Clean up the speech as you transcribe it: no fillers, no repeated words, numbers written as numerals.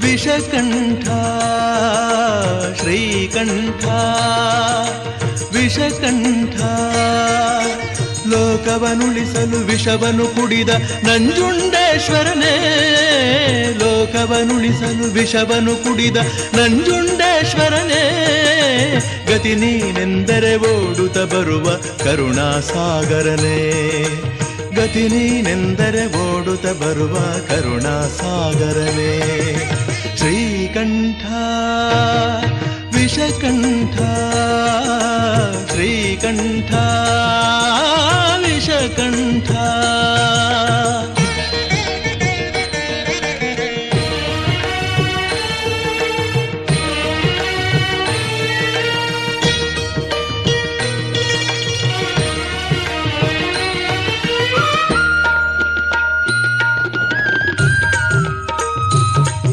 ವಿಷಕಂಠ ಶ್ರೀಕಂಠ ವಿಷಕಂಠ ಲೋಕವನುಳಿಸಲು ವಿಷವನ್ನು ಕುಡಿದ ನಂಜುಂಡೇಶ್ವರನೇ ಲೋಕವನುಳಿಸಲು ವಿಷವನ್ನು ಕುಡಿದ ನಂಜುಂಡೇಶ್ವರನೇ ಗತಿ ನೀನೆಂದರೆ ಓಡುತ್ತ ಬರುವ ಕರುಣಾಸಾಗರನೇ ಗತಿ ನೀನೆಂದರೆ ಓಡುತ್ತ ಬರುವ ಕರುಣಾಸಾಗರನೇ ಶ್ರೀಕಂಠ ವಿಷಕಂಠ ಶ್ರೀಕಂಠ ವಿಷಕಂಠ